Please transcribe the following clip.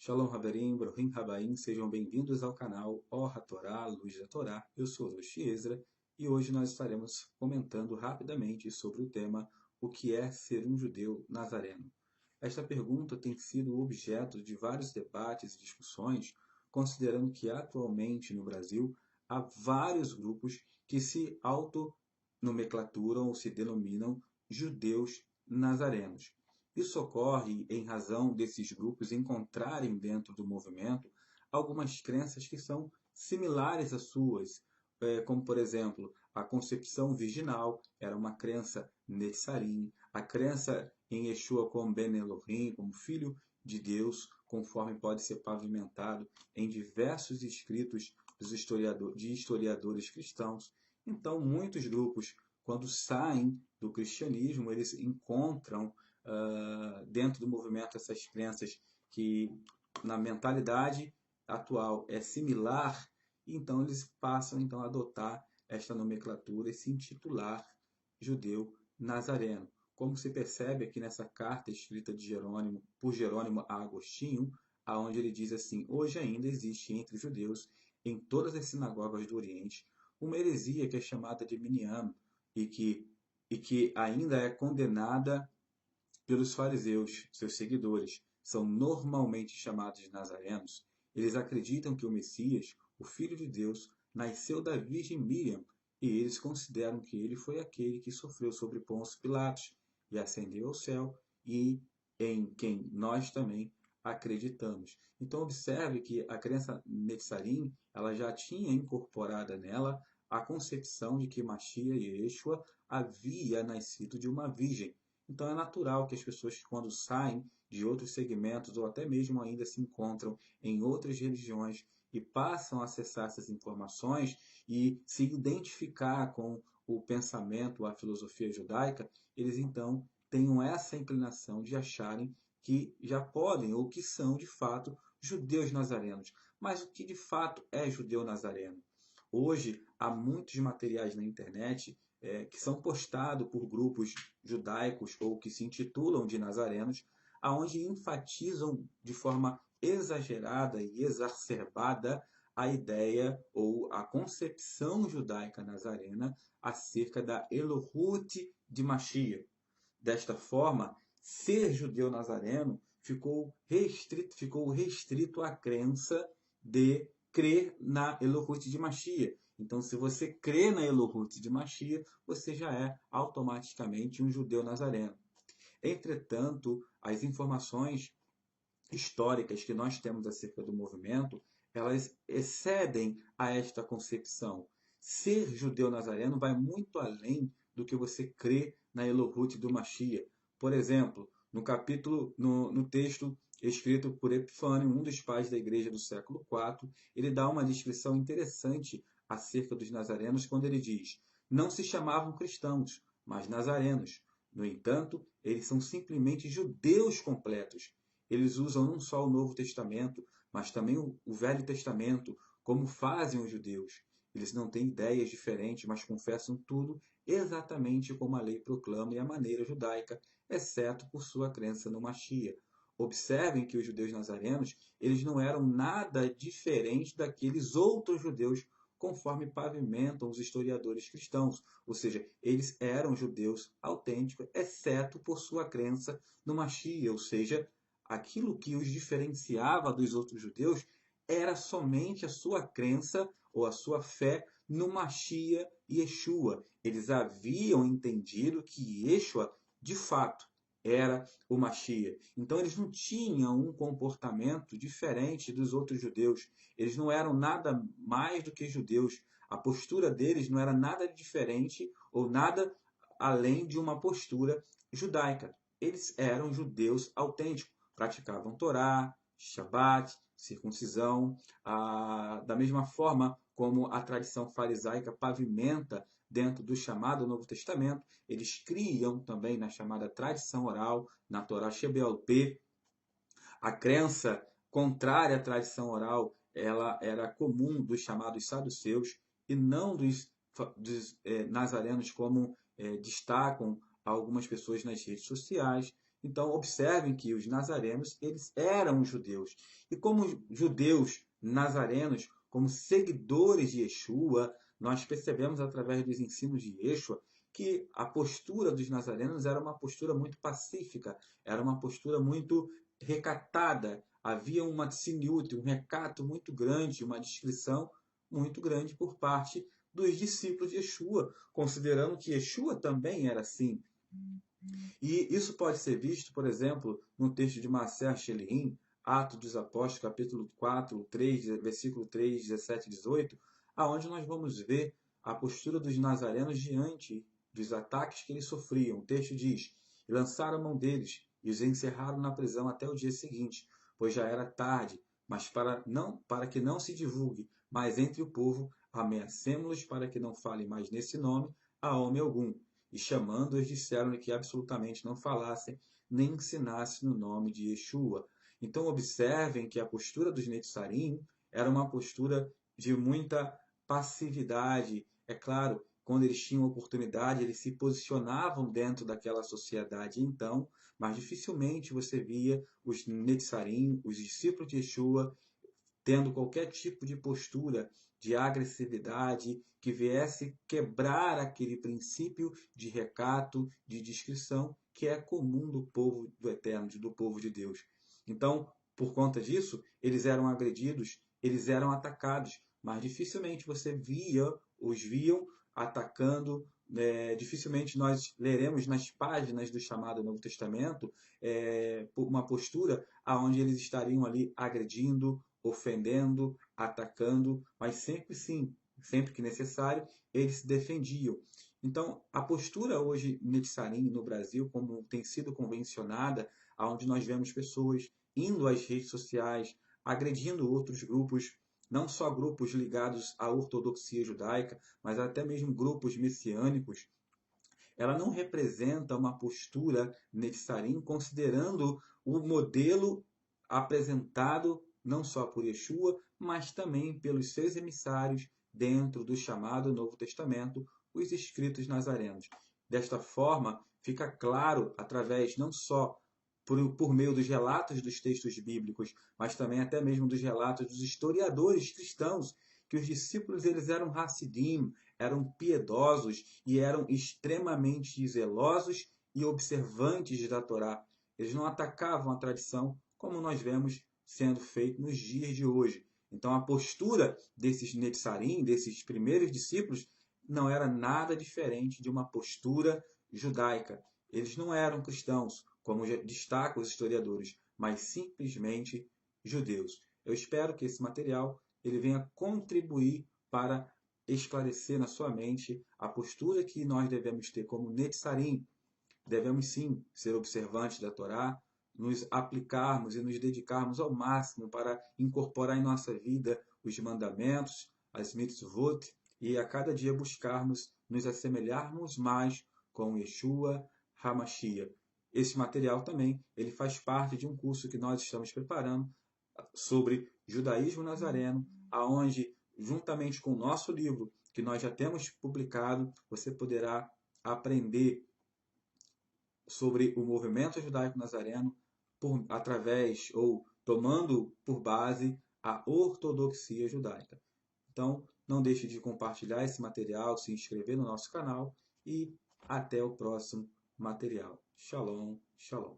Shalom Haverim, Brohim Habaim, sejam bem-vindos ao canal Or HaTorá, Luz da Torá. Eu sou Rosh Ezra e hoje nós estaremos comentando rapidamente sobre o tema o que é ser um judeu nazareno. Esta pergunta tem sido objeto de vários debates e discussões, considerando que atualmente no Brasil há vários grupos que se autonomenclaturam ou se denominam judeus nazarenos. Isso ocorre em razão desses grupos encontrarem dentro do movimento algumas crenças que são similares às suas, como, por exemplo, a concepção virginal era uma crença netzarim, a crença em Yeshua como Ben Elohim, como Filho de Deus, conforme pode ser pavimentado em diversos escritos de historiadores cristãos. Então, muitos grupos, quando saem do cristianismo, eles encontram dentro do movimento essas crenças que na mentalidade atual é similar, então eles passam então a adotar esta nomenclatura e se intitular judeu nazareno. Como se percebe aqui nessa carta escrita por Jerônimo a Agostinho, aonde ele diz assim: hoje ainda existe entre os judeus, em todas as sinagogas do Oriente, uma heresia que é chamada de Minyan e que ainda é condenada pelos fariseus, seus seguidores, são normalmente chamados de nazarenos. Eles acreditam que o Messias, o Filho de Deus, nasceu da Virgem Miriam, e eles consideram que ele foi aquele que sofreu sobre Pôncio Pilatos e ascendeu ao céu, e em quem nós também acreditamos. Então observe que a crença Netzarim, ela já tinha incorporada nela a concepção de que Mashiach e Yeshua havia nascido de uma virgem. Então é natural que as pessoas, quando saem de outros segmentos ou até mesmo ainda se encontram em outras religiões e passam a acessar essas informações e se identificar com o pensamento, a filosofia judaica, eles então tenham essa inclinação de acharem que já podem ou que são de fato judeus nazarenos. Mas o que de fato é judeu nazareno? Hoje há muitos materiais na internet que são postados por grupos judaicos ou que se intitulam de nazarenos, aonde enfatizam de forma exagerada e exacerbada a ideia ou a concepção judaica nazarena acerca da Elohut de Mashiach. Desta forma, ser judeu nazareno ficou restrito à crença de crer na Elohut de Mashiach. Então, se você crê na Elohut de Mashiach, você já é automaticamente um judeu nazareno. Entretanto, as informações históricas que nós temos acerca do movimento, elas excedem a esta concepção. Ser judeu nazareno vai muito além do que você crê na Elohut do Mashiach. Por exemplo, no texto escrito por Epifânio, um dos pais da igreja do século IV, ele dá uma descrição interessante acerca dos nazarenos quando ele diz: não se chamavam cristãos, mas nazarenos. No entanto, eles são simplesmente judeus completos. Eles usam não só o Novo Testamento, mas também o Velho Testamento, como fazem os judeus. Eles não têm ideias diferentes, mas confessam tudo exatamente como a lei proclama e a maneira judaica, exceto por sua crença no Mashiach. Observem que os judeus nazarenos, eles não eram nada diferentes daqueles outros judeus, conforme pavimentam os historiadores cristãos. Ou seja, eles eram judeus autênticos, exceto por sua crença no Mashiach, ou seja, aquilo que os diferenciava dos outros judeus era somente a sua crença ou a sua fé no Mashiach e Yeshua. Eles haviam entendido que Yeshua, de fato, era o Mashiach. Então eles não tinham um comportamento diferente dos outros judeus. Eles não eram nada mais do que judeus. A postura deles não era nada diferente ou nada além de uma postura judaica. Eles eram judeus autênticos. Praticavam Torá, Shabat, circuncisão, da mesma forma como a tradição farisaica pavimenta dentro do chamado Novo Testamento, eles criam também na chamada tradição oral, na Torá Shebealpeh. A crença contrária à tradição oral, ela era comum dos chamados saduceus e não dos nazarenos, como destacam algumas pessoas nas redes sociais, Então, observem que os nazarenos, eles eram judeus. E como judeus nazarenos, como seguidores de Yeshua, nós percebemos através dos ensinos de Yeshua que a postura dos nazarenos era uma postura muito pacífica, era uma postura muito recatada. Havia uma tsiniut, um recato muito grande, uma discrição muito grande por parte dos discípulos de Yeshua, considerando que Yeshua também era assim. E isso pode ser visto, por exemplo, no texto de Maaser Shelirim, Atos dos Apóstolos, capítulo 4, 3, versículo 3, 17 e 18, aonde nós vamos ver a postura dos nazarenos diante dos ataques que eles sofriam. O texto diz: "E lançaram a mão deles e os encerraram na prisão até o dia seguinte, pois já era tarde, mas para que não se divulgue mais entre o povo, ameacemos-los para que não falem mais nesse nome a homem algum. E chamando-os, disseram-lhe que absolutamente não falassem nem ensinassem no nome de Yeshua." Então, observem que a postura dos Netzarim era uma postura de muita passividade. É claro, quando eles tinham oportunidade, eles se posicionavam dentro daquela sociedade então, mas dificilmente você via os Netzarim, os discípulos de Yeshua, tendo qualquer tipo de postura de agressividade que viesse quebrar aquele princípio de recato, de discrição que é comum do povo do Eterno, do povo de Deus. Então, por conta disso, eles eram agredidos, eles eram atacados, mas dificilmente você os viam atacando. Dificilmente nós leremos nas páginas do chamado Novo Testamento uma postura onde eles estariam ali agredindo, ofendendo, atacando, mas sempre sim, sempre que necessário, eles se defendiam. Então, a postura hoje Netzarim no Brasil, como tem sido convencionada, onde nós vemos pessoas indo às redes sociais, agredindo outros grupos, não só grupos ligados à ortodoxia judaica, mas até mesmo grupos messiânicos, ela não representa uma postura Netzarim, considerando o modelo apresentado não só por Yeshua, mas também pelos seus emissários dentro do chamado Novo Testamento, os escritos nazarenos. Desta forma, fica claro, através não só por meio dos relatos dos textos bíblicos, mas também até mesmo dos relatos dos historiadores cristãos, que os discípulos eles eram Hassidim, eram piedosos e eram extremamente zelosos e observantes da Torá. Eles não atacavam a tradição como nós vemos sendo feito nos dias de hoje. Então a postura desses Netzarim, desses primeiros discípulos, não era nada diferente de uma postura judaica. Eles não eram cristãos, como destacam os historiadores, mas simplesmente judeus. Eu espero que esse material ele venha contribuir para esclarecer na sua mente a postura que nós devemos ter como Netzarim. Devemos sim ser observantes da Torá, nos aplicarmos e nos dedicarmos ao máximo para incorporar em nossa vida os mandamentos, as mitzvot, e a cada dia buscarmos nos assemelharmos mais com Yeshua HaMashiach. Esse material também ele faz parte de um curso que nós estamos preparando sobre judaísmo nazareno, aonde, juntamente com o nosso livro, que nós já temos publicado, você poderá aprender sobre o movimento judaico nazareno através ou tomando por base a ortodoxia judaica. Então, não deixe de compartilhar esse material, se inscrever no nosso canal e até o próximo material. Shalom, shalom.